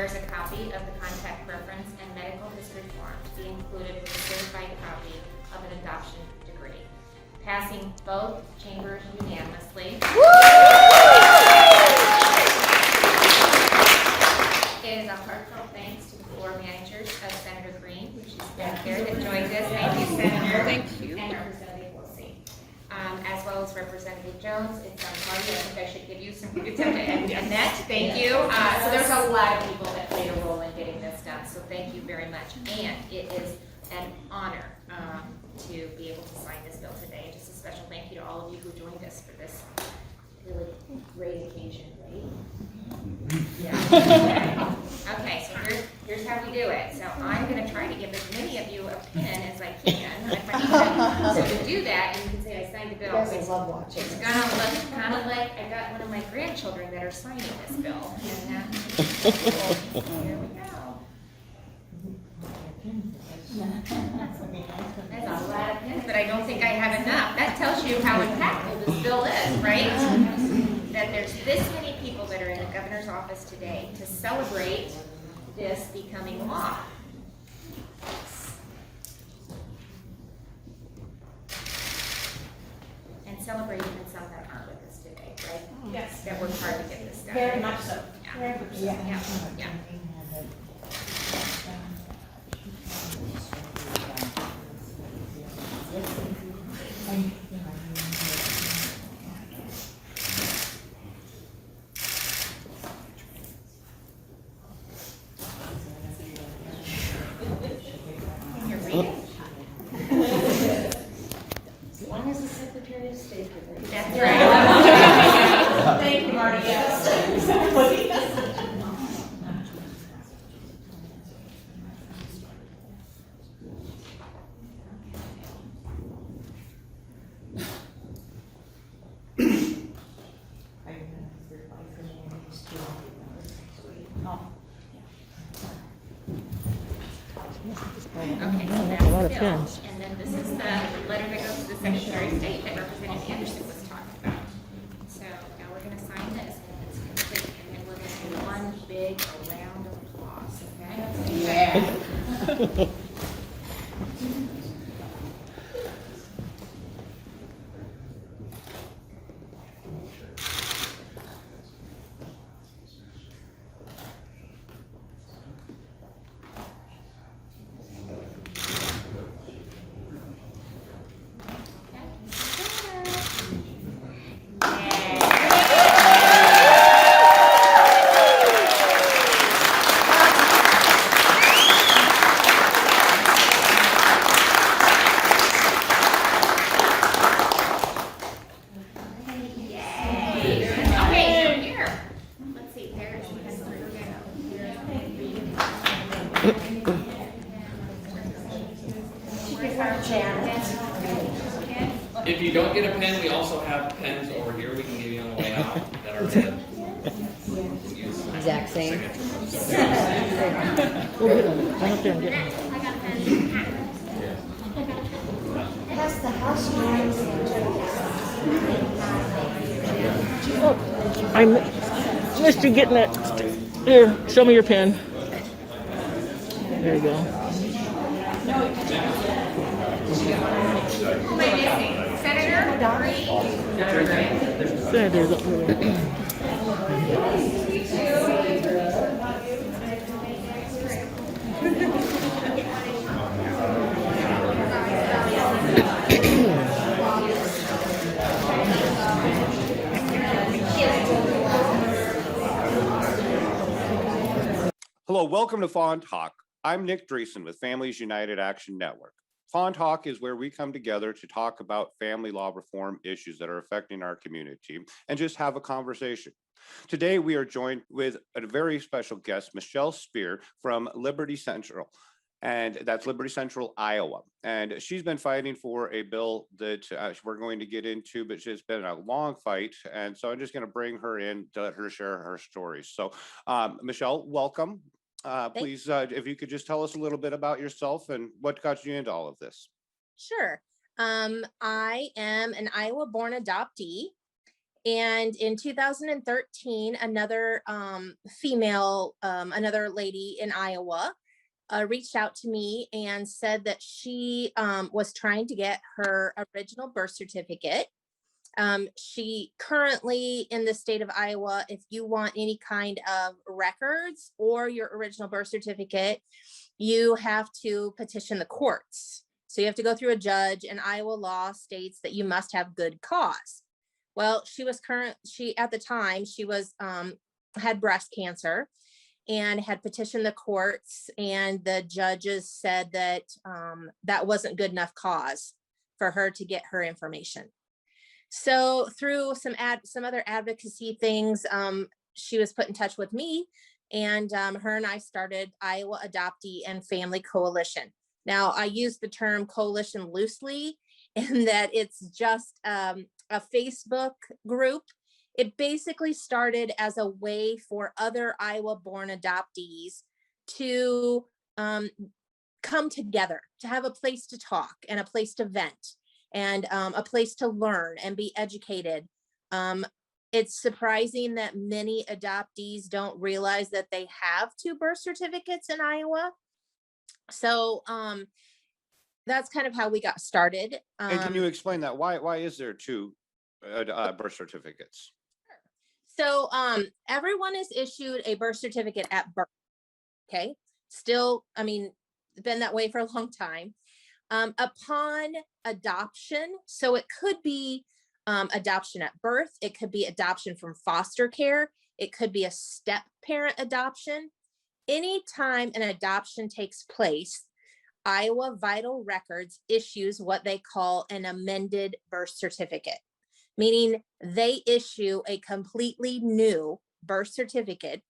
requires a copy of the contact reference and medical history form to be included with a certified copy of an adoption degree. Passing both chambers unanimously. It is a heartfelt thanks to the floor managers of Senator Green, who she's back there, that joined us. Thank you, Senator. Thank you. And Representative Wilsey. As well as Representative Jones. It's Marty. I think I should give you some good time. And Annette, thank you. So there's a lot of people that played a role in getting this done. So thank you very much. And it is an honor to be able to sign this bill today. Just a special thank you to all of you who joined us for this really great occasion, right? Yeah. Okay, so here's how we do it. So I'm going to try to give as many of you a pen as I can. So to do that, you can say I signed the bill. You guys love watching. It's going to look kind of like I got one of my grandchildren that are signing this bill. And here we go. That's a lot of pens, but I don't think I have enough. That tells you how impactful this bill is, right? That there's this many people that are in the governor's office today to celebrate this becoming law. And celebrate even some that aren't with us today, right? Yes. That worked hard to get this done. Very much so. Yeah. Very much so. Yeah. You're reading? As long as the Secretary of State can read. That's right. Thank you, Marty. Yes. Okay, so that's the bill. And then this is the letter that goes to the Secretary of State that Representative Anderson was talking about. So now we're going to sign this, and it's complete, and then we're going to do one big round of applause, okay? Yeah. If you don't get a pen, we also have pens over here we can give you on the way out that are red. Exact same. That's the house rules. I missed you getting it. Here, show me your pen. There you go. Who am I missing? Senator Green? Senator's up there. Hello, welcome to Fawn Talk. I'm Nick Dreesen with Families United Action Network. Fawn Talk is where we come together to talk about family law reform issues that are affecting our community and just have a conversation. Today, we are joined with a very special guest, Michelle Spear from Liberty Central, and that's Liberty Central, Iowa. And she's been fighting for a bill that we're going to get into, but it's been a long fight. And so I'm just going to bring her in to let her share her story. So Michelle, welcome. Please, if you could just tell us a little bit about yourself and what got you into all of this. Sure. I am an Iowa-born adoptee, And in 2013, another female, another lady in Iowa reached out to me and said that she was trying to get her original birth certificate. She currently in the state of Iowa, if you want any kind of records or your original birth certificate, you have to petition the courts. So you have to go through a judge, and Iowa law states that you must have good cause. Well, at the time, she was, had breast cancer and had petitioned the courts, and the judges said that that wasn't good enough cause for her to get her information. So through some other advocacy things, she was put in touch with me, and her and I started Iowa Adoptee and Family Coalition. Now, I use the term coalition loosely in that it's just a Facebook group. It basically started as a way for other Iowa-born adoptees to come together, to have a place to talk and a place to vent and a place to learn and be educated. It's surprising that many adoptees don't realize that they have 2 birth certificates in Iowa. So that's kind of how we got started. And can you explain that? Why is there 2 birth certificates? So everyone is issued a birth certificate at birth. Okay. Still, I mean, been that way for a long time. Upon adoption, so it could be adoption at birth, it could be adoption from foster care, it could be a step parent adoption. Anytime an adoption takes place, Iowa Vital Records issues what they call an amended birth certificate, meaning they issue a completely new birth certificate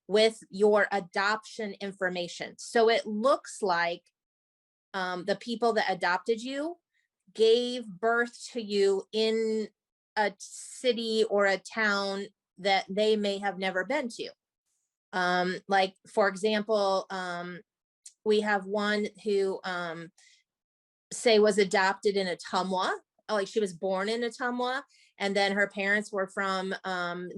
with your adoption information. So it looks like the people that adopted you gave birth to you in a city or a town that they may have never been to. Like, for example, we have one who say was adopted in Ottumwa, like she was born in Ottumwa, and then her parents were from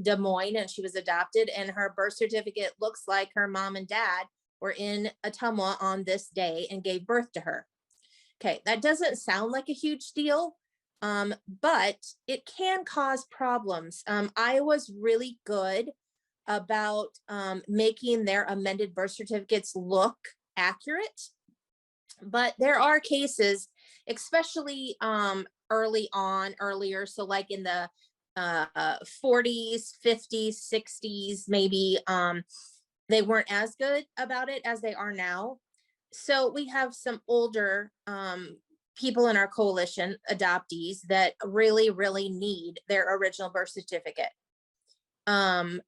Des Moines, and she was adopted, and her birth certificate looks like her mom and dad were in Ottumwa on this day and gave birth to her. Okay, that doesn't sound like a huge deal, but it can cause problems. Iowa's really good about making their amended birth certificates look accurate, but there are cases, especially earlier, so like in the 40s, 50s, 60s, maybe they weren't as good about it as they are now. So we have some older people in our coalition, adoptees, that really, really need their original birth certificate. And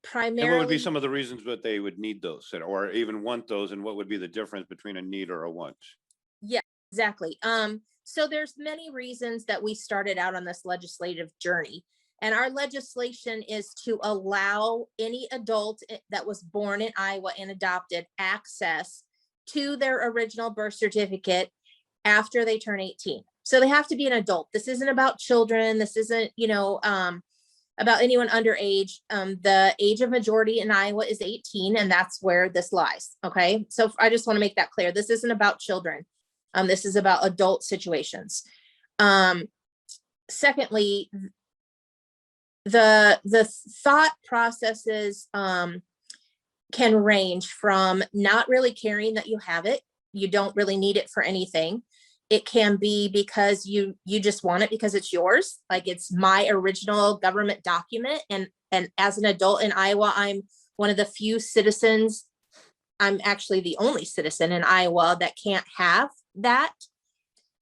Primarily, what would be some of the reasons that they would need those or even want those, and what would be the difference between a need or a want? yeah, exactly. So there's many reasons that we started out on this legislative journey. And our legislation is to allow any adult that was born in Iowa and adopted access to their original birth certificate after they turn 18. So they have to be an adult. This isn't about children. This isn't, about anyone underage. The age of majority in Iowa is 18, and that's where this lies. Okay. So I just want to make that clear. This isn't about children. This is about adult situations. Secondly, the thought processes can range from not really caring that you have it. You don't really need it for anything. It can be because you just want it because it's yours. Like, it's my original government document. And as an adult in Iowa, I'm one of the few citizens. I'm actually the only citizen in Iowa that can't have that,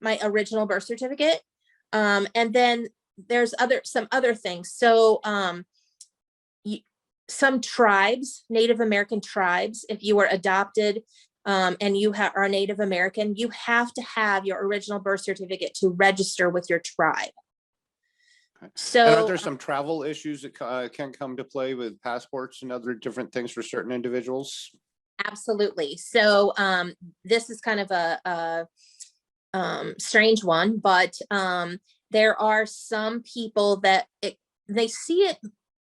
my original birth certificate. And then there's some other things. So some tribes, Native American tribes, if you were adopted and you are Native American, you have to have your original birth certificate to register with your tribe. Okay. So, and are there some travel issues that can come to play with passports and other different things for certain individuals? absolutely. So this is kind of a strange one, but there are some people that they see it,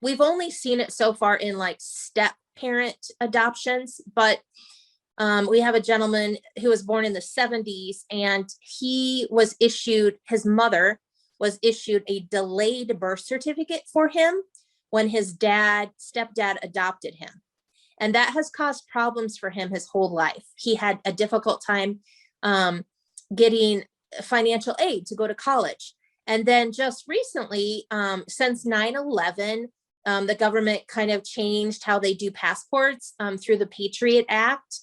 we've only seen it so far in like step parent adoptions, but we have a gentleman who was born in the 70s, and his mother was issued a delayed birth certificate for him when his stepdad adopted him. And that has caused problems for him his whole life. He had a difficult time getting financial aid to go to college. And then just recently, since 9/11, the government kind of changed how they do passports through the Patriot Act.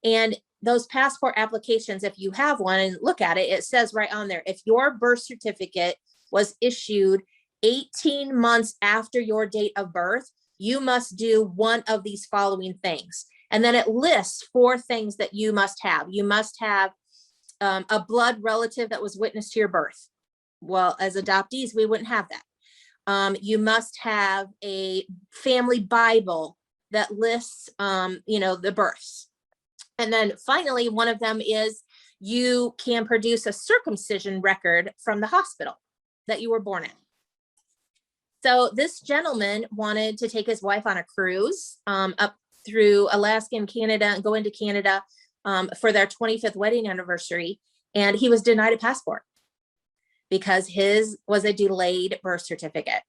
And those passport applications, if you have one and look at it, it says right on there, if your birth certificate was issued 18 months after your date of birth, you must do one of these following things. And then it lists 4 things that you must have. You must have a blood relative that was witness to your birth. Well, as adoptees, we wouldn't have that. You must have a family Bible that lists, the births. And then finally, one of them is you can produce a circumcision record from the hospital that you were born in. So this gentleman wanted to take his wife on a cruise up through Alaska and Canada and go into Canada for their 25th wedding anniversary. And he was denied a passport because his was a delayed birth certificate.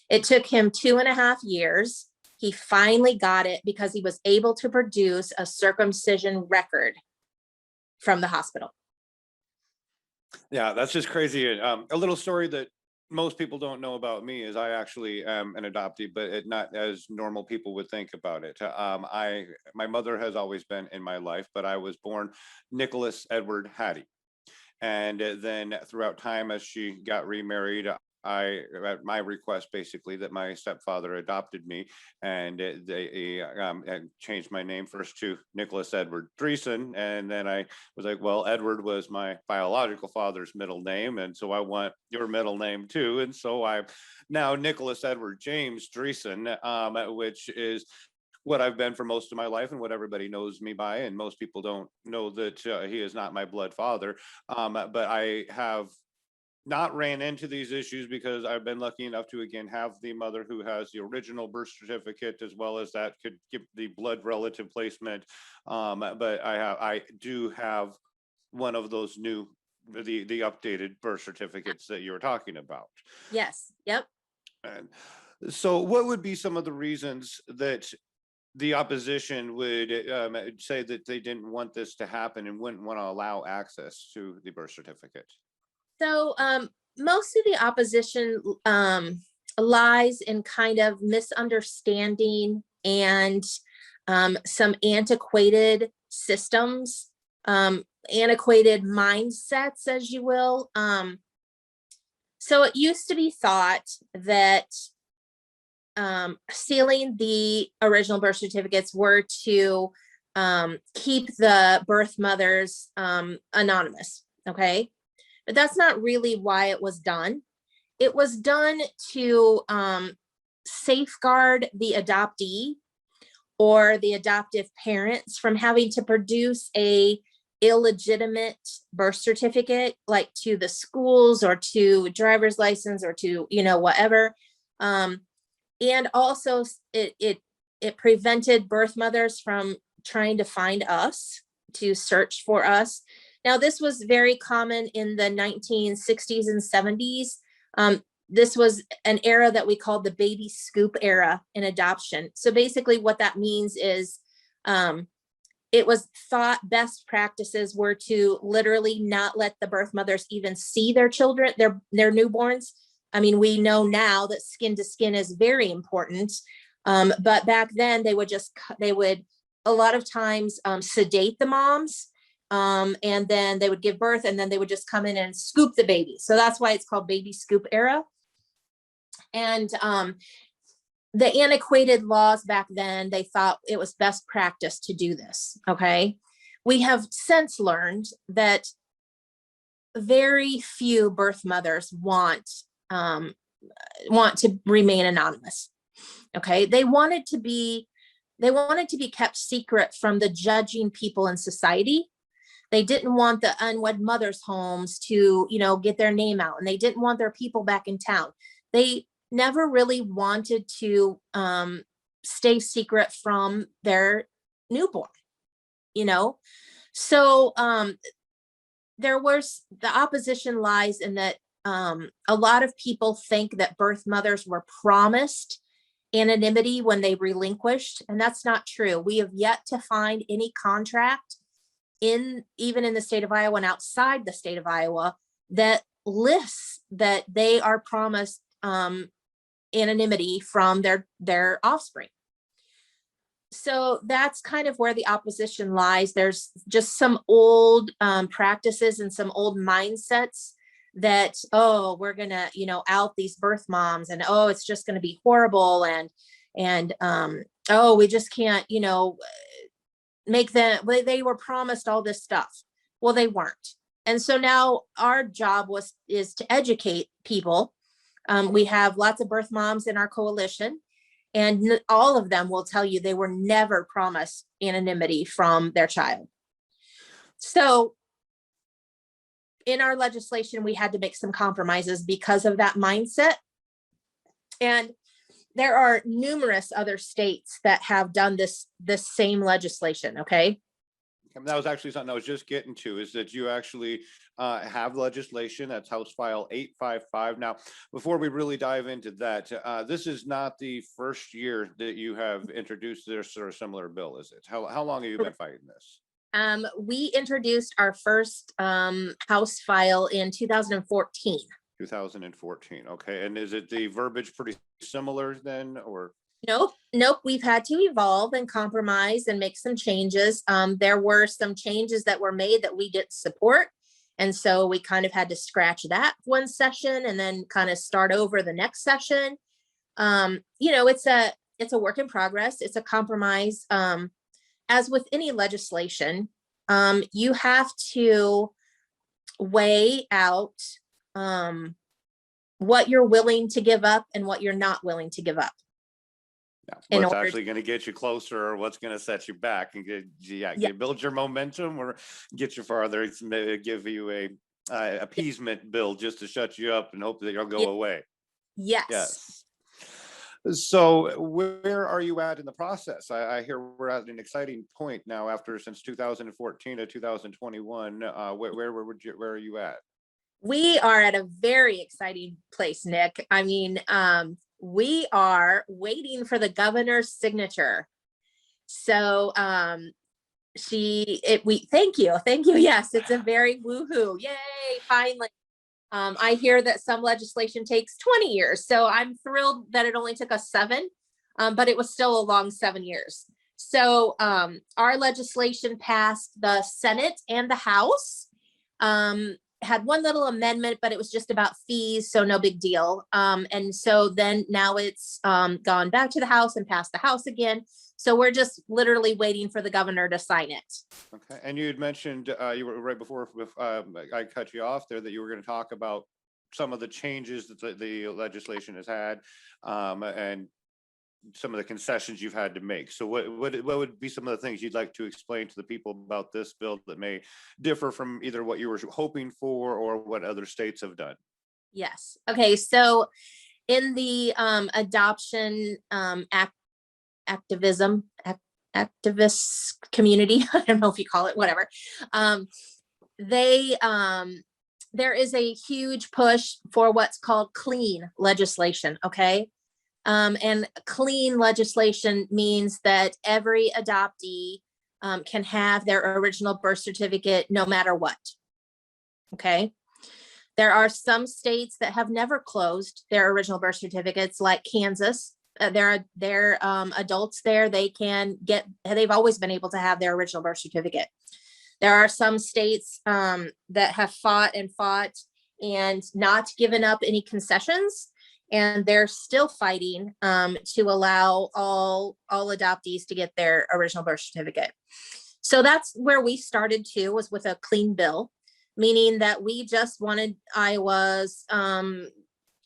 It took him 2.5 years. He finally got it because he was able to produce a circumcision record from the hospital. Yeah, that's just crazy. A little story that most people don't know about me is I actually am an adoptee, but not as normal people would think about it. My mother has always been in my life, but I was born Nicholas Edward Hattie. And then throughout time, as she got remarried, at my request, basically, that my stepfather adopted me, and they changed my name first to Nicholas Edward Dreesen, and then I was like, well, Edward was my biological father's middle name, and so I want your middle name too, and so I'm now Nicholas Edward James Dreesen, which is what I've been for most of my life and what everybody knows me by, and most people don't know that he is not my blood father, but I have not ran into these issues because I've been lucky enough to again have the mother who has the original birth certificate, as well as that could give the blood relative placement. But I do have one of those the updated birth certificates that you were talking about. Yes. Yep. And so what would be some of the reasons that the opposition would say that they didn't want this to happen and wouldn't want to allow access to the birth certificate? So most of the opposition lies in kind of misunderstanding and some antiquated systems, antiquated mindsets, as you will. So it used to be thought that sealing the original birth certificates were to keep the birth mothers anonymous, okay? But that's not really why it was done. It was done to safeguard the adoptee or the adoptive parents from having to produce a illegitimate birth certificate, like to the schools or to driver's license or to, whatever. And also it prevented birth mothers from trying to find us, to search for us. Now, this was very common in the 1960s and 70s. This was an era that we called the baby scoop era in adoption. So basically what that means is it was thought best practices were to literally not let the birth mothers even see their children, their newborns. I mean, we know now that skin to skin is very important. But back then they would a lot of times sedate the moms. And then they would give birth and then they would just come in and scoop the baby. So that's why it's called baby scoop era. And the antiquated laws back then, they thought it was best practice to do this. Okay. We have since learned that very few birth mothers want to remain anonymous. Okay. They wanted to be kept secret from the judging people in society. They didn't want the unwed mothers' homes to, get their name out, and they didn't want their people back in town. They never really wanted to stay secret from their newborn, you know? So there was, the opposition lies in that a lot of people think that birth mothers were promised anonymity when they relinquished, and that's not true. We have yet to find any contract even in the state of Iowa and outside the state of Iowa that lists that they are promised anonymity from their offspring. So that's kind of where the opposition lies. There's just some old practices and some old mindsets that, oh, we're gonna, out these birth moms, and oh, it's just gonna be horrible, and oh, we just can't, make them, they were promised all this stuff. Well, they weren't. And so now our job is to educate people. We have lots of birth moms in our coalition, and all of them will tell you they were never promised anonymity from their child. So in our legislation, we had to make some compromises because of that mindset. And there are numerous other states that have done this same legislation, okay? And that was actually something I was just getting to, is that you actually have legislation. That's House File 855. Now, before we really dive into that, this is not the first year that you have introduced this or a similar bill, is it? How long have you been fighting this? We introduced our first House file in 2014. 2014. Okay. And is it the verbiage pretty similar then, or? Nope. We've had to evolve and compromise and make some changes. There were some changes that were made that we didn't support. And so we kind of had to scratch that one session and then kind of start over the next session. It's a work in progress. It's a compromise. As with any legislation, you have to weigh out what you're willing to give up and what you're not willing to give up. Yeah, what's actually going to get you closer, or what's going to set you back and build your momentum, or get you farther. It's give you a appeasement bill just to shut you up and hope that you'll go away. Yes. So where are you at in the process? I hear we're at an exciting point now since 2014 to 2021. Where are you at? We are at a very exciting place, Nick. I mean, we are waiting for the governor's signature. So thank you. Yes, it's a very woohoo. Yay, finally. I hear that some legislation takes 20 years. So I'm thrilled that it only took us 7, but it was still a long 7 years. So our legislation passed the Senate and the House. Had one little amendment, but it was just about fees, so no big deal. And so then now it's gone back to the House and passed the House again. So we're just literally waiting for the governor to sign it. Okay. And you had mentioned, you were right before I cut you off there, that you were going to talk about some of the changes that the legislation has had, and some of the concessions you've had to make. So what would be some of the things you'd like to explain to the people about this bill that may differ from either what you were hoping for or what other states have done? Yes. Okay. So in the adoption activist community, I don't know if you call it, whatever. There is a huge push for what's called clean legislation. Okay. And clean legislation means that every adoptee can have their original birth certificate no matter what. Okay. There are some states that have never closed their original birth certificates, like Kansas. There are adults there, they've always been able to have their original birth certificate. There are some states that have fought and not given up any concessions, and they're still fighting to allow all adoptees to get their original birth certificate. So that's where we started too, was with a clean bill, meaning that we just wanted Iowa's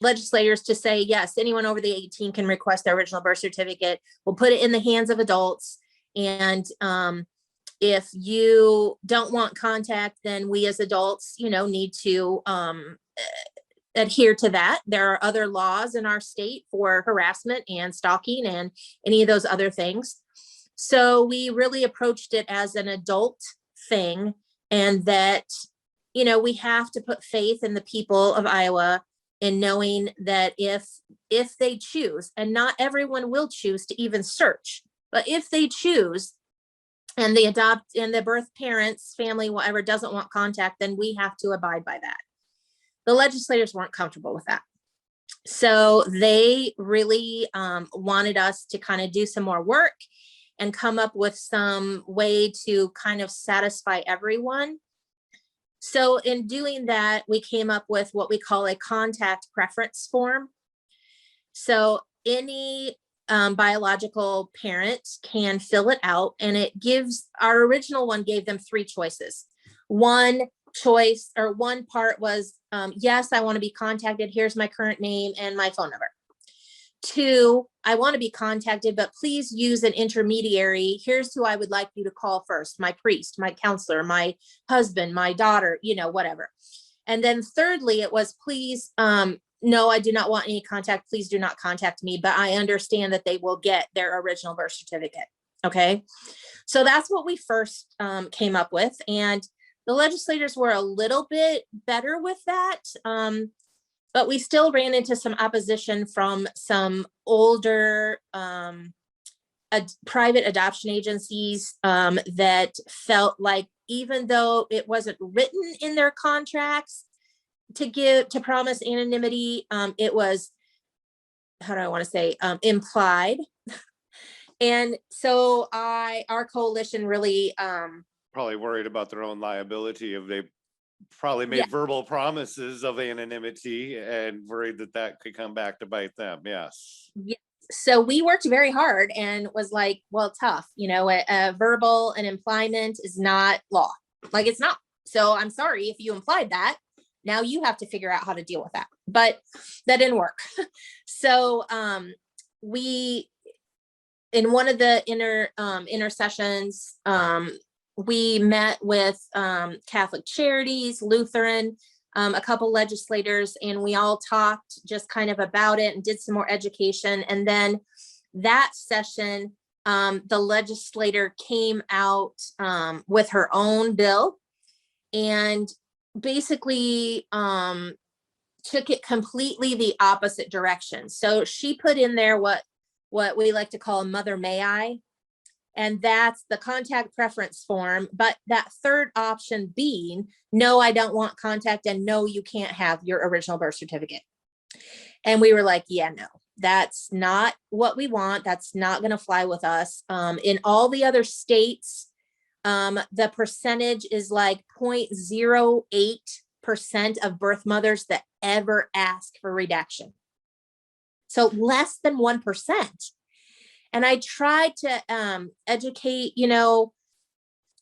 legislators to say, yes, anyone over the 18 can request their original birth certificate. We'll put it in the hands of adults. And if you don't want contact, then we as adults, need to adhere to that. There are other laws in our state for harassment and stalking and any of those other things. So we really approached it as an adult thing, and that, we have to put faith in the people of Iowa in knowing that if they choose, and not everyone will choose to even search, but if they choose and the birth parents, family, whatever, doesn't want contact, then we have to abide by that. The legislators weren't comfortable with that. So they really wanted us to kind of do some more work and come up with some way to kind of satisfy everyone. So in doing that, we came up with what we call a contact preference form. So any biological parent can fill it out, and it gives, our original one gave them 3 choices. One choice, or one part was, yes, I want to be contacted. Here's my current name and my phone number. 2, I want to be contacted, but please use an intermediary. Here's who I would like you to call first: my priest, my counselor, my husband, my daughter, whatever. And then thirdly, it was, please, no, I do not want any contact. Please do not contact me, but I understand that they will get their original birth certificate. Okay. So that's what we first came up with. And the legislators were a little bit better with that. But we still ran into some opposition from some older private adoption agencies that felt like, even though it wasn't written in their contracts to promise anonymity, it was, how do I want to say, implied. And so our coalition really Probably worried about their own liability if they probably made verbal promises of anonymity and worried that could come back to bite them. Yes. So we worked very hard and was like, well, tough, a verbal and implyment is not law. Like, it's not. So I'm sorry if you implied that. Now you have to figure out how to deal with that. But that didn't work. So we, in one of the inner sessions, we met with Catholic Charities, Lutheran, a couple legislators, and we all talked just kind of about it and did some more education. And then that session, the legislator came out with her own bill and basically took it completely the opposite direction. So she put in there what we like to call a mother may I. And that's the contact preference form. But that third option being, no, I don't want contact, and no, you can't have your original birth certificate. And we were like, yeah, no, that's not what we want. That's not going to fly with us. In all the other states, the percentage is like 0.08% of birth mothers that ever ask for redaction. So less than 1%. And I tried to educate, the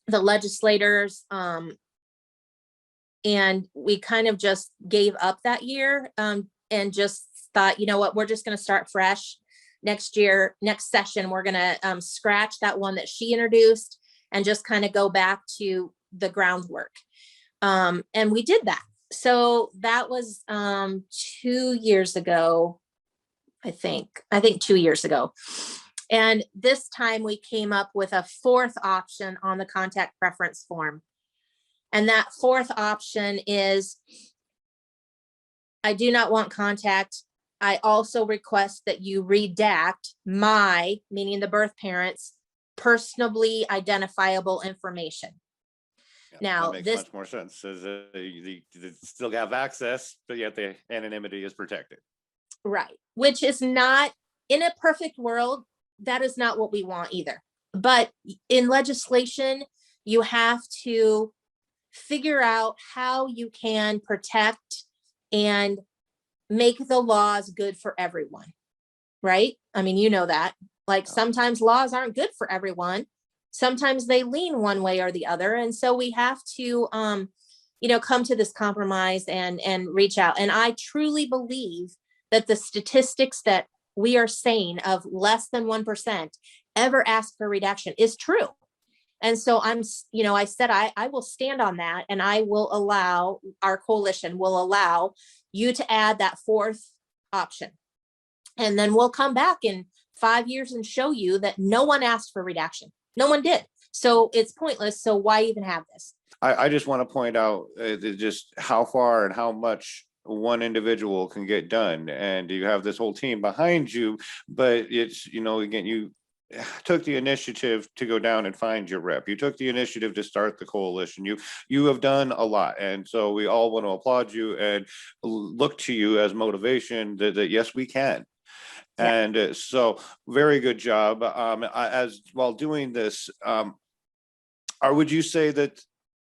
legislators, and we kind of just gave up that year and just thought, you know what, we're just going to start fresh next year. Next session, we're going to scratch that one that she introduced and just kind of go back to the groundwork. And we did that. So that was 2 years ago, I think 2 years ago. And this time we came up with a 4th option on the contact preference form. And that 4th option is, I do not want contact. I also request that you redact my, meaning the birth parents, personally identifiable information. Yeah, Now, that makes this much more sense. As you still have access, but yet the anonymity is protected. Right, which is not, in a perfect world, that is not what we want either. But in legislation, you have to figure out how you can protect and make the laws good for everyone, right? I mean, you know that. Like, sometimes laws aren't good for everyone. Sometimes they lean one way or the other. And so we have to, come to this compromise and reach out. And I truly believe that the statistics that we are saying of less than 1% ever ask for redaction is true. And so I said, I will stand on that, and I will allow, our coalition will allow you to add that fourth option. And then we'll come back in 5 years and show you that no one asked for redaction. No one did. So it's pointless. So why even have this? I just want to point out just how far and how much one individual can get done. And you have this whole team behind you, but it's, again, you took the initiative to go down and find your rep. You took the initiative to start the coalition. You have done a lot. And so we all want to applaud you and look to you as motivation that yes, we can. Yeah. And so very good job. As while doing this, or would you say that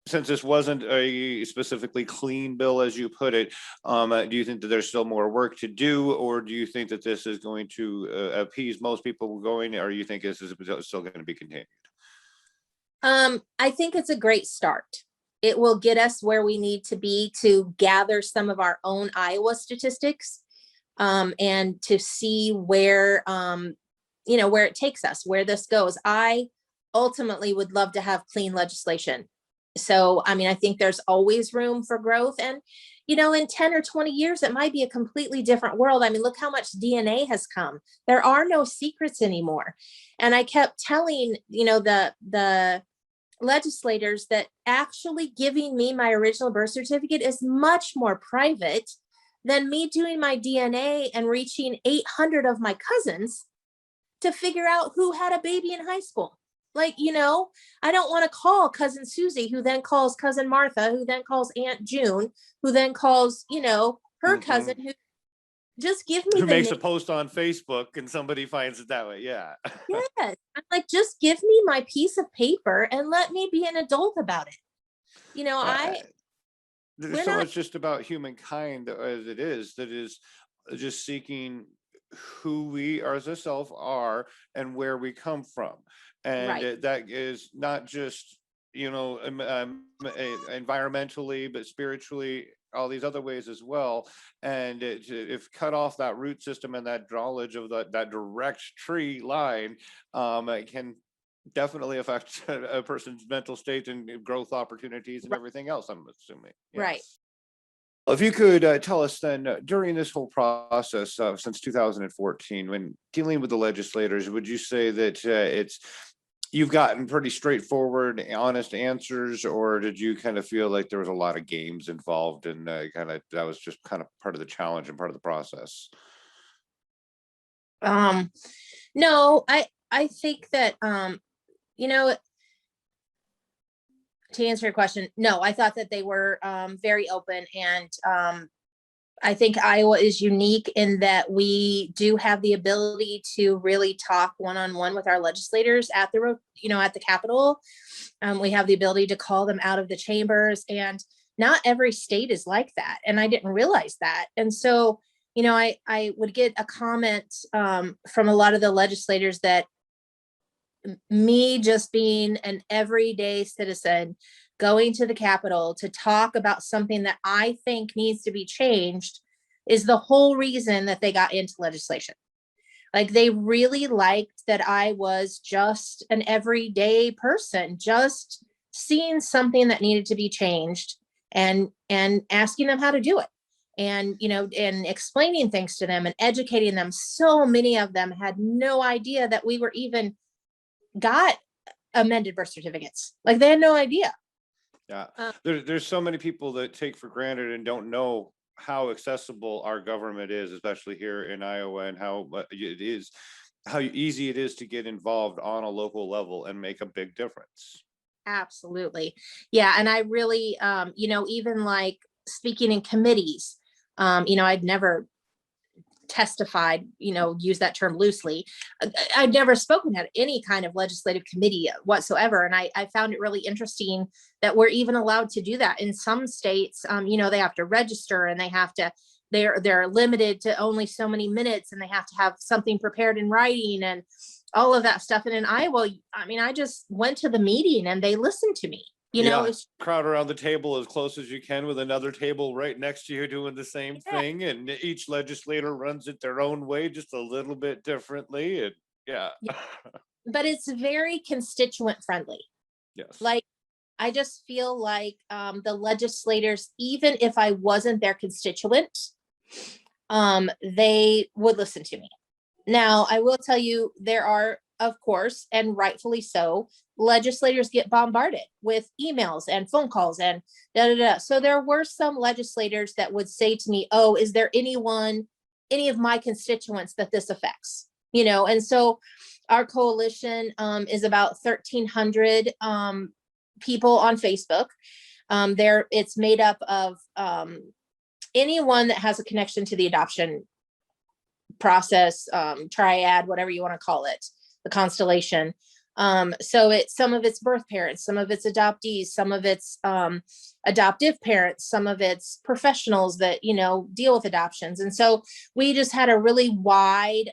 since this wasn't a specifically clean bill, as you put it, do you think that there's still more work to do, or do you think that this is going to appease most people going, or you think this is still going to be continued? I think it's a great start. It will get us where we need to be to gather some of our own Iowa statistics, and to see where, where it takes us, where this goes. I ultimately would love to have clean legislation. So, I think there's always room for growth. And, in 10 or 20 years, it might be a completely different world. Look how much DNA has come. There are no secrets anymore. And I kept telling, the legislators that actually giving me my original birth certificate is much more private than me doing my DNA and reaching 800 of my cousins to figure out who had a baby in high school. I don't want to call cousin Susie, who then calls cousin Martha, who then calls Aunt June, who then calls, her cousin, who just give me Who the makes a name. post on Facebook and somebody finds it that way. Yeah. Yes. I'm like, just give me my piece of paper and let me be an adult about it. There's we're so not- much just about humankind as it is that is just seeking who we as a self are and where we come from. And Right. that is not just, environmentally, but spiritually, all these other ways as well. And if cut off that root system and that drawage of that direct tree line, it can definitely affect a person's mental state and growth opportunities and Right. everything else, I'm assuming. Right. If you could tell us then, during this whole process since 2014, when dealing with the legislators, would you say that you've gotten pretty straightforward, honest answers, or did you kind of feel like there was a lot of games involved and that was just kind of part of the challenge and part of the process? No, I think that, to answer your question, no, I thought that they were very open. And I think Iowa is unique in that we do have the ability to really talk one-on-one with our legislators at the Capitol. We have the ability to call them out of the chambers, and not every state is like that. And I didn't realize that. And so, I would get a comment from a lot of the legislators that me just being an everyday citizen going to the Capitol to talk about something that I think needs to be changed is the whole reason that they got into legislation. Like, they really liked that I was just an everyday person, just seeing something that needed to be changed and asking them how to do it. And, and explaining things to them and educating them. So many of them had no idea that we were even got amended birth certificates. Like, they had no idea. Yeah, there's so many people that take for granted and don't know how accessible our government is, especially here in Iowa, and how easy it is to get involved on a local level and make a big difference. Absolutely. Yeah. And I really, even like speaking in committees, I'd never testified, use that term loosely. I'd never spoken at any kind of legislative committee whatsoever. And I found it really interesting that we're even allowed to do that. In some states, they have to register, and they're limited to only so many minutes, and they have to have something prepared in writing and all of that stuff. And in Iowa, I just went to the meeting and they listened to me. Crowd around the table as close as you can with another table right next to you doing the same thing, and each legislator runs it their own way, just a little bit differently. And yeah. But it's very constituent friendly. Yes. Like, I just feel like the legislators, even if I wasn't their constituent, they would listen to me. Now, I will tell you, there are, of course, and rightfully so, legislators get bombarded with emails and phone calls and da da da. So there were some legislators that would say to me, "Oh, is there anyone, any of my constituents that this affects?" You know, and so our coalition is about 1,300 people on Facebook. It's made up of anyone that has a connection to the adoption process, triad, whatever you want to call it, the constellation. So some of it's birth parents, some of it's adoptees, some of it's adoptive parents, some of it's professionals that, you know, deal with adoptions. And so we just had a really wide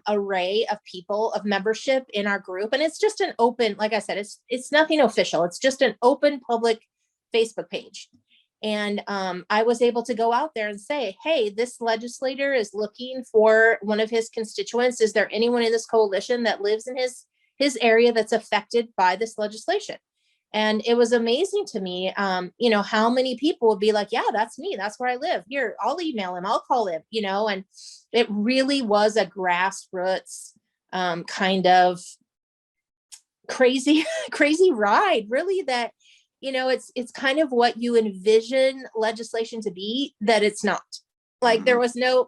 array of people, of membership in our group. And it's just an open, like I said, it's nothing official. It's just an open public Facebook page. And I was able to go out there and say, hey, this legislator is looking for one of his constituents. Is there anyone in this coalition that lives in his area that's affected by this legislation? And it was amazing to me, you know, how many people would be like, yeah, that's me. That's where I live. Here, I'll email him. I'll call him, you know, and it really was a grassroots kind of crazy, crazy ride, really, that, you know, it's kind of what you envision legislation to be, that it's not. Like there was no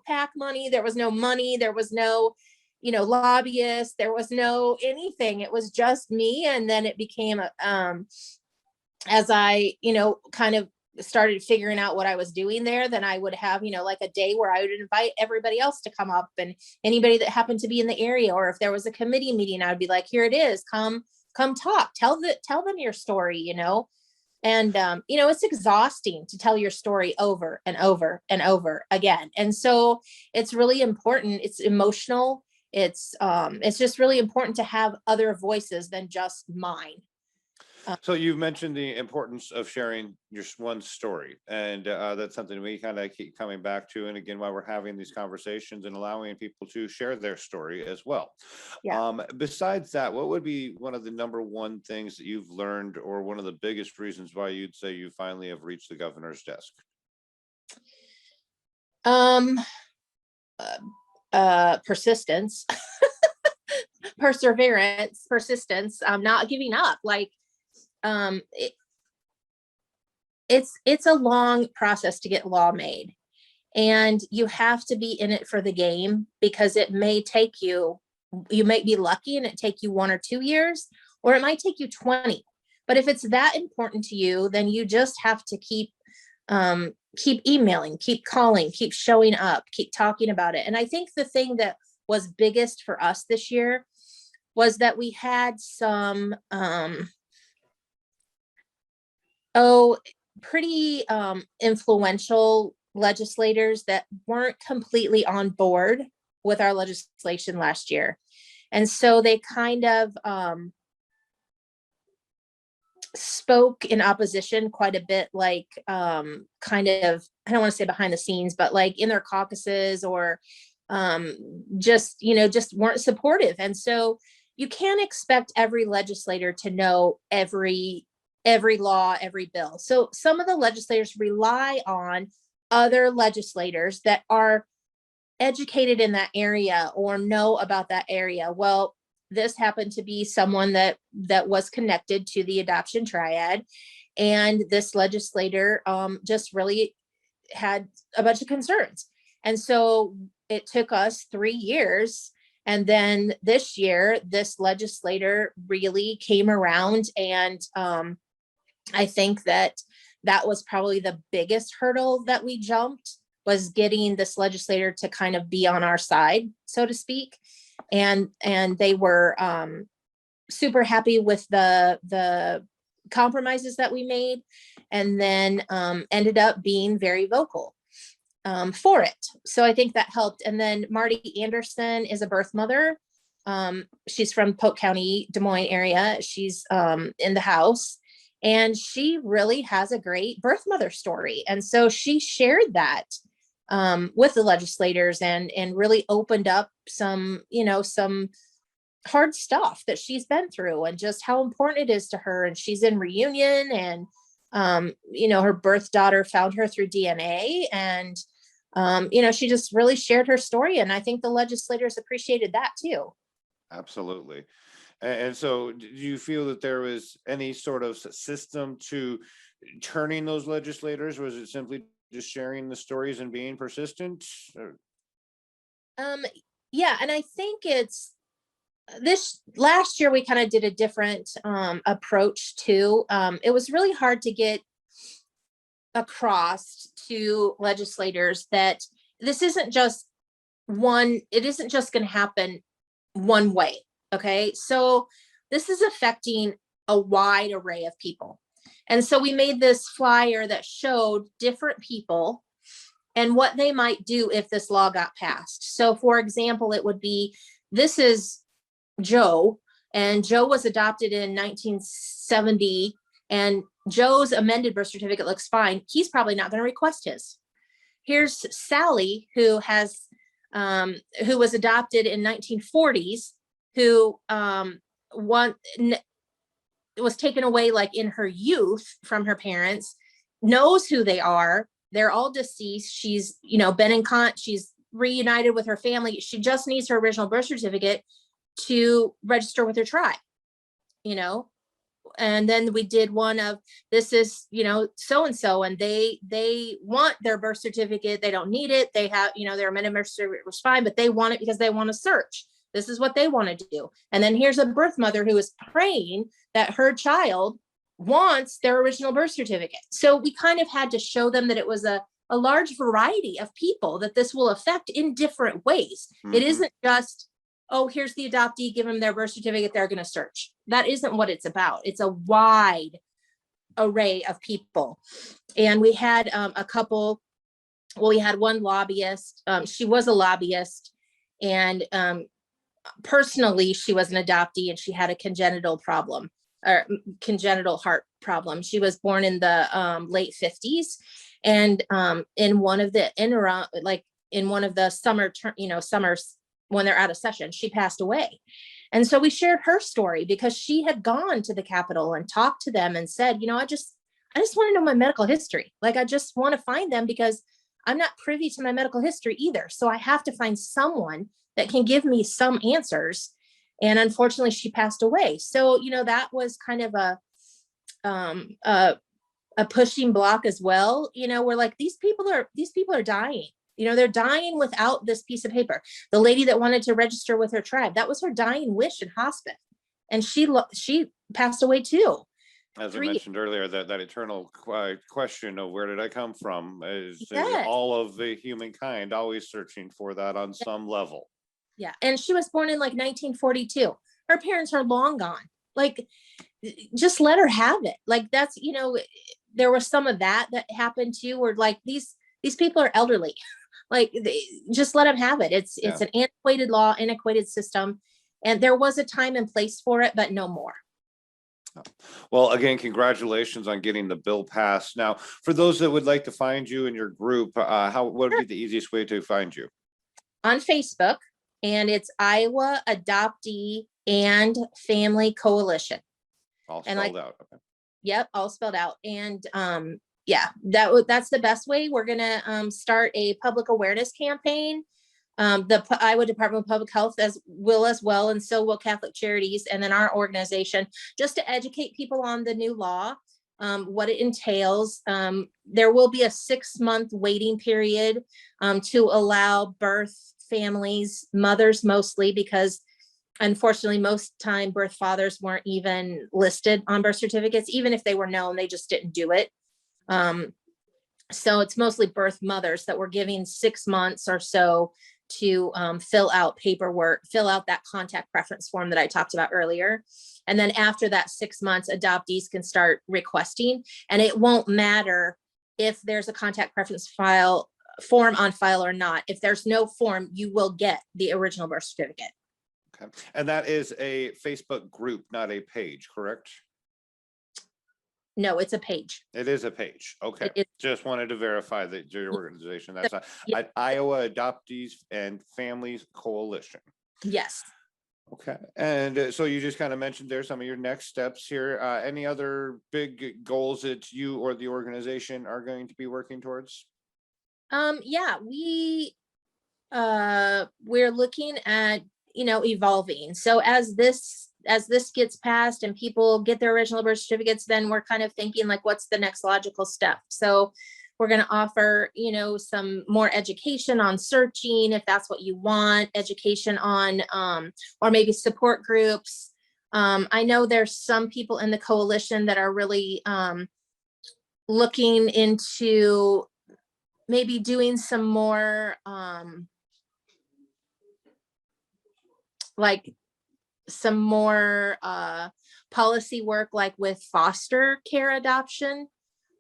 PAC money, there was no money, there was no, you know, lobbyists, there was no anything. It was just me. And then it became as I, you know, kind of started figuring out what I was doing there, then I would have, you know, like a day where I would invite everybody else to come up, and anybody that happened to be in the area, or if there was a committee meeting, I would be like, here it is, come talk, tell them your story, you know. And you know, it's exhausting to tell your story over and over and over again. And so it's really important. It's emotional. It's just really important to have other voices than just mine. So you've mentioned the importance of sharing your one story, and that's something we kind of keep coming back to. And again, why we're having these conversations and allowing people to share their story as well. Yeah. Besides that, what would be one of the number one things that you've learned, or one of the biggest reasons why you'd say you finally have reached the governor's desk? Persistence, perseverance, persistence, not giving up. Like it's a long process to get law made, and you have to be in it for the game, because it may take you might be lucky and it take you 1 or 2 years, or it might take you 20. But if it's that important to you, then you just have to keep emailing, keep calling, keep showing up, keep talking about it. And I think the thing that was biggest for us this year was that we had some pretty influential legislators that weren't completely on board with our legislation last year. And so they kind of spoke in opposition quite a bit, like kind of, I don't want to say behind the scenes, but like in their caucuses, or just, you know, just weren't supportive. And so you can't expect every legislator to know every law, every bill. So some of the legislators rely on other legislators that are educated in that area or know about that area. Well, this happened to be someone that was connected to the adoption triad, and this legislator just really had a bunch of concerns. And so it took us 3 years. And then this year, this legislator really came around, and I think that was probably the biggest hurdle that we jumped, was getting this legislator to kind of be on our side, so to speak. And they were super happy with the compromises that we made, and then ended up being very vocal for it. So I think that helped. And then Marty Anderson is a birth mother. She's from Polk County, Des Moines area. She's in the House, and she really has a great birth mother story. And so she shared that with the legislators, and really opened up some, you know, some hard stuff that she's been through and just how important it is to her. And she's in reunion, and her birth daughter found her through DNA, and she just really shared her story. And I think the legislators appreciated that too. Absolutely. And so do you feel that there was any sort of system to turning those legislators? Was it simply just sharing the stories and being persistent? Yeah, and I think it's this last year we kind of did a different approach too. It was really hard to get across to legislators that this isn't just it isn't just going to happen one way. Okay. So this is affecting a wide array of people. And so we made this flyer that showed different people and what they might do if this law got passed. So for example, it would be, this is Joe, and Joe was adopted in 1970, and Joe's amended birth certificate looks fine. He's probably not going to request his. Here's Sally, who was adopted in 1940s, who was taken away like in her youth from her parents, knows who they are. They're all deceased. She's, she's reunited with her family. She just needs her original birth certificate to register with her tribe, and then we did one of, this is, so-and-so, and they want their birth certificate. They don't need it. They have, their amended birth certificate was fine, but they want it because they want to search. This is what they want to do. And then here's a birth mother who is praying that her child wants their original birth certificate. So we kind of had to show them that it was a large variety of people that this will affect in different ways. Mm-hmm. It isn't just, oh, here's the adoptee, give them their birth certificate, they're going to search. That isn't what it's about. It's a wide array of people. And we had we had one lobbyist. She was a lobbyist, and personally, she was an adoptee, and she had a congenital problem, or congenital heart problem. She was born in the late 50s. And in one of the summers when they're out of session, she passed away. And so we shared her story because she had gone to the Capitol and talked to them and said, I just want to know my medical history. Like, I just want to find them because I'm not privy to my medical history either. So I have to find someone that can give me some answers. And unfortunately, she passed away. So, that was kind of a pushing block as well. We're like, these people are dying. They're dying without this piece of paper. The lady that wanted to register with her tribe, that was her dying wish in hospice. And she passed away too. As I mentioned earlier, that eternal question of where did I come from is Yes. all of the humankind always searching for that on some level. Yeah. And she was born in like 1942. Her parents are long gone. Like, just let her have it. Like, that's, there was some of that happened too, where like these people are elderly. Like, just let them have it. It's an antiquated law, antiquated system. And there was a time and place for it, but no more. Well, again, congratulations on getting the bill passed. Now, for those that would like to find you in your group, what would be the easiest way to find you? On Facebook, and it's Iowa Adoptee and Family Coalition. All spelled out. Okay. Yep, all spelled out. And that's the best way. We're gonna start a public awareness campaign. The Iowa Department of Public Health as well, and so will Catholic Charities, and then our organization, just to educate people on the new law, what it entails. There will be a 6-month waiting period to allow birth families, mothers mostly, because unfortunately, most time birth fathers weren't even listed on birth certificates. Even if they were known, they just didn't do it. So it's mostly birth mothers that we're giving 6 months or so to fill out paperwork, fill out that contact preference form that I talked about earlier. And then after that 6 months, adoptees can start requesting, and it won't matter if there's a contact preference form on file or not. If there's no form, you will get the original birth certificate. Okay. And that is a Facebook group, not a page, correct? No, it's a page. It is a page. Okay. Just wanted to verify that your organization, that's not Yeah. Iowa Adoptees and Families Coalition. Yes. Okay, and so you just kind of mentioned there some of your next steps here. Any other big goals that you or the organization are going to be working towards? Yeah, we're looking at, evolving. So as this gets passed and people get their original birth certificates, then we're kind of thinking like, what's the next logical step? So we're going to offer, some more education on searching, if that's what you want, education on, or maybe support groups. I know there's some people in the coalition that are really looking into maybe doing some more like some more policy work, like with foster care adoption.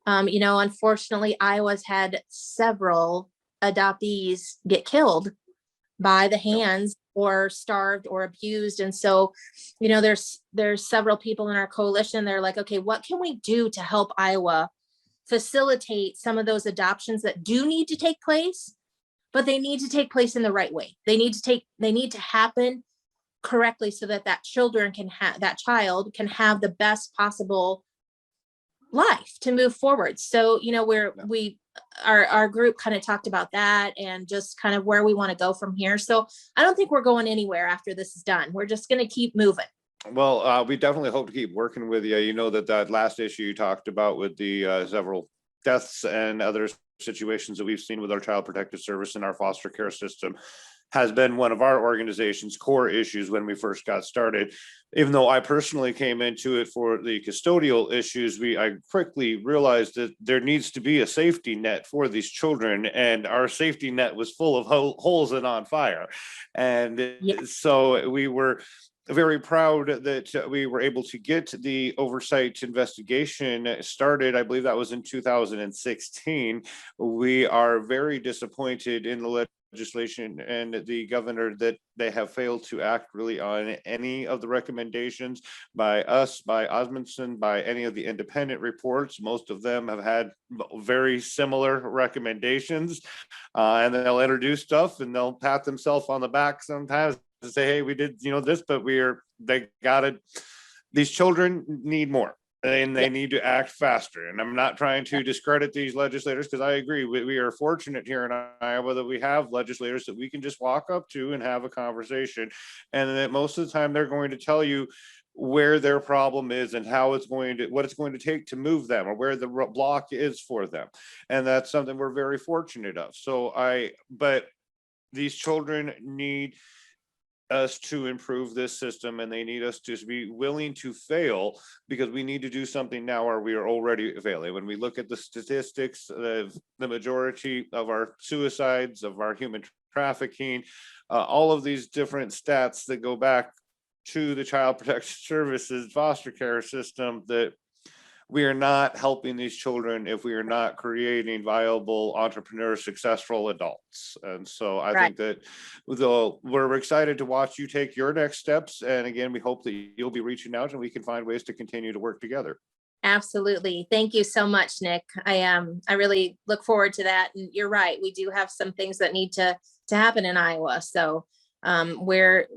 Unfortunately, Iowa's had several adoptees get killed by the hands or starved or abused. And so, there's several people in our coalition. They're like, okay, what can we do to help Iowa facilitate some of those adoptions that do need to take place, but they need to take place in the right way. They need to happen correctly so that that child can have the best possible life to move forward. So, our group kind of talked about that and just kind of where we want to go from here. So I don't think we're going anywhere after this is done. We're just going to keep moving. Well, we definitely hope to keep working with you. You know that last issue you talked about with the several deaths and other situations that we've seen with our Child Protective Service and our foster care system has been one of our organization's core issues when we first got started. Even though I personally came into it for the custodial issues, I quickly realized that there needs to be a safety net for these children, and our safety net was full of holes and on fire. And Yeah. so we were very proud that we were able to get the oversight investigation started. I believe that was in 2016. We are very disappointed in the legislation and the governor that they have failed to act really on any of the recommendations by us, by Osmondson, by any of the independent reports. Most of them have had very similar recommendations, and then they'll introduce stuff and they'll pat themselves on the back sometimes to say, hey, we did this, but these children need more. And they need to act faster. And I'm not trying to discredit these legislators, because I agree. We are fortunate here in Iowa that we have legislators that we can just walk up to and have a conversation. And that most of the time they're going to tell you where their problem is and what it's going to take to move them, or where the block is for them. And that's something we're very fortunate of. But these children need us to improve this system, and they need us to be willing to fail, because we need to do something now, or we are already failing. When we look at the statistics of the majority of our suicides, of our human trafficking, all of these different stats that go back to the Child Protection Services foster care system, that we are not helping these children if we are not creating viable entrepreneurs, successful adults. And so I think that we're excited to watch you take your next steps. And again, we hope that you'll be reaching out and we can find ways to continue to work together. Absolutely. Thank you so much, Nick. I really look forward to that. And you're right. We do have some things that need to happen in Iowa. So we're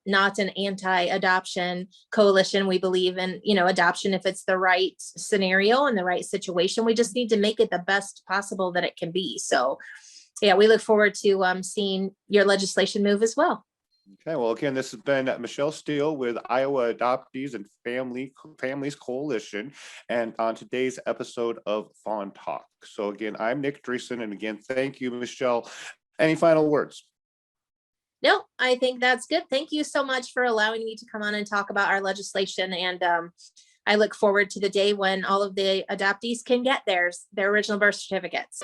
not an anti-adoption coalition. We believe in, adoption if it's the right scenario and the right situation. We just need to make it the best possible that it can be. So yeah, we look forward to seeing your legislation move as well. Okay, well, again, this has been Michelle Steele with Iowa Adoptees and Families Coalition, and on today's episode of Fawn Talk. So again, I'm Nick Dreesen, and again, thank you, Michelle. Any final words? No, I think that's good. Thank you so much for allowing me to come on and talk about our legislation. And I look forward to the day when all of the adoptees can get their original birth certificates.